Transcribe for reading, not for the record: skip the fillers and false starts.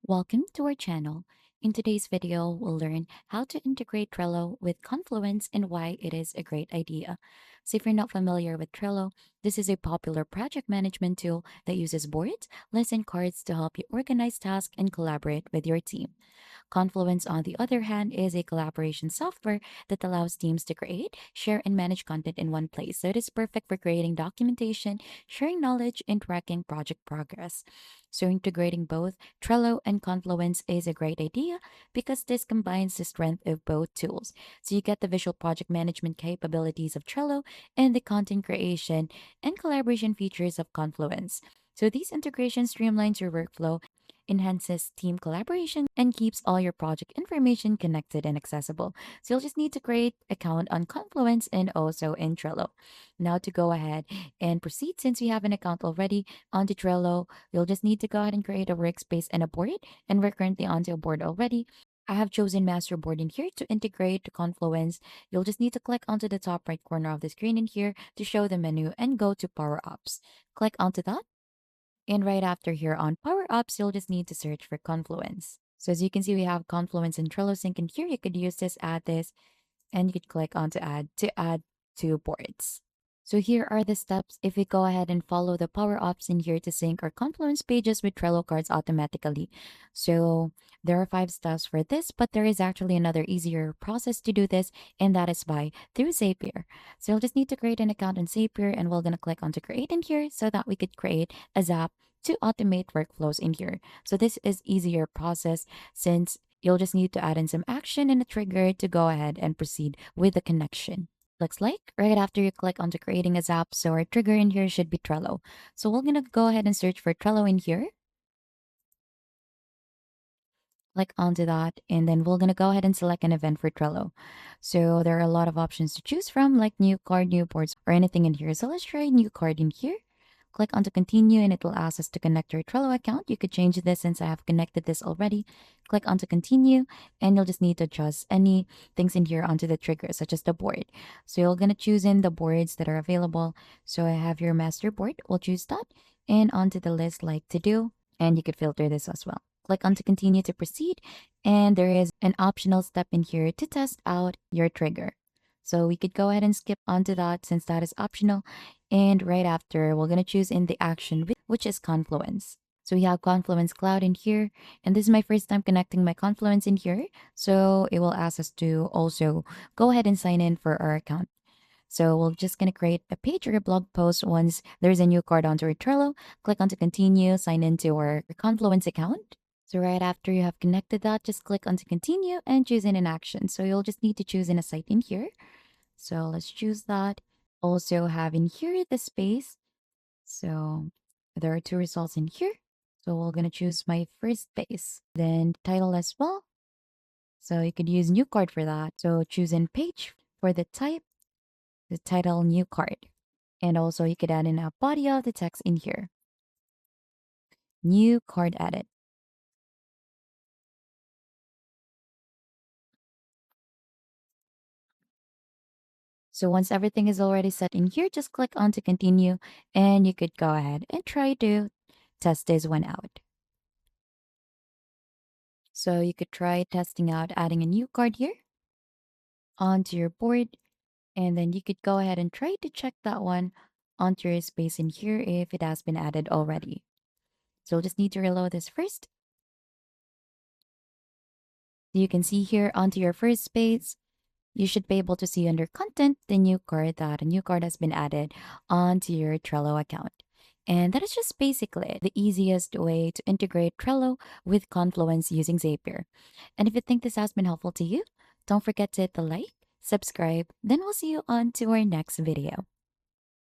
Welcome to our channel. In today's video, we'll learn how to integrate Trello with Confluence and why it is a great idea. So if you're not familiar with Trello, this is a popular project management tool that uses boards, lists, and cards to help you organize tasks and collaborate with your team. Confluence, on the other hand, is a collaboration software that allows teams to create, share, and manage content in one place. So it is perfect for creating documentation, sharing knowledge, and tracking project progress. So integrating both Trello and Confluence is a great idea because this combines the strength of both tools. So you get the visual project management capabilities of Trello and the content creation and collaboration features of Confluence. So these integrations streamlines your workflow, enhances team collaboration, and keeps all your project information connected and accessible. So you'll just need to create account on Confluence and also in Trello. Now to go ahead and proceed, since we have an account already onto Trello, you'll just need to go ahead and create a workspace and a board. And we're currently onto a board already. I have chosen master board in here to integrate to Confluence. You'll just need to click onto the top right corner of the screen in here to show the menu and go to power ups. Click onto that, and right after here on Power Ups, you'll just need to search for Confluence. So as you can see, we have Confluence and Trello Sync in here. You could use this, add this, and you could click on to add two boards. So here are the steps if we go ahead and follow the power ups in here to sync our Confluence pages with Trello cards automatically. So there are 5 steps for this, but there is actually another easier process to do this, and that is by through Zapier. So you'll just need to create an account on Zapier, and we're gonna click on to create in here so that we could create a Zap to automate workflows in here. So this is easier process since you'll just need to add in some action and a trigger to go ahead and proceed with the connection. Looks like right after you click onto creating a Zap, so our trigger in here should be Trello. So we're gonna go ahead and search for Trello in here. Click onto that, and then we're gonna go ahead and select an event for Trello. So there are a lot of options to choose from, like new card, new boards, or anything in here. So let's try new card in here. Click on to continue, and it will ask us to connect our Trello account. You could change this since I have connected this already. Click on to continue, and you'll just need to adjust any things in here onto the trigger, such as the board. So you're gonna choose in the boards that are available. So I have your master board. We'll choose that, and onto the list like to do, and you could filter this as well. Click on to continue to proceed, and there is an optional step in here to test out your trigger. So we could go ahead and skip onto that since that is optional. And right after, we're going to choose in the action, which is Confluence. So we have Confluence Cloud in here. And this is my first time connecting my Confluence in here. So it will ask us to also go ahead and sign in for our account. So we're just going to create a page or a blog post once there's a new card onto our Trello. Click on to continue, sign into our Confluence account. So right after you have connected that, just click on to continue and choose in an action. So you'll just need to choose in a site in here. So let's choose that. Also have in here the space. So there are 2 results in here. So we're going to choose my first space. Then title as well. So you could use new card for that. So choose in page for the type, the title new card. And also you could add in a body of the text in here. New card added. So once everything is already set in here, just click on to continue, and you could go ahead and try to test this one out. So you could try testing out adding a new card here onto your board, and then you could go ahead and try to check that one onto your space in here if it has been added already. So you'll just need to reload this first. You can see here onto your first space, you should be able to see under content the new card that a new card has been added onto your Trello account. And that is just basically the easiest way to integrate Trello with Confluence using Zapier. And if you think this has been helpful to you, don't forget to hit the like, subscribe, then we'll see you on to our next video.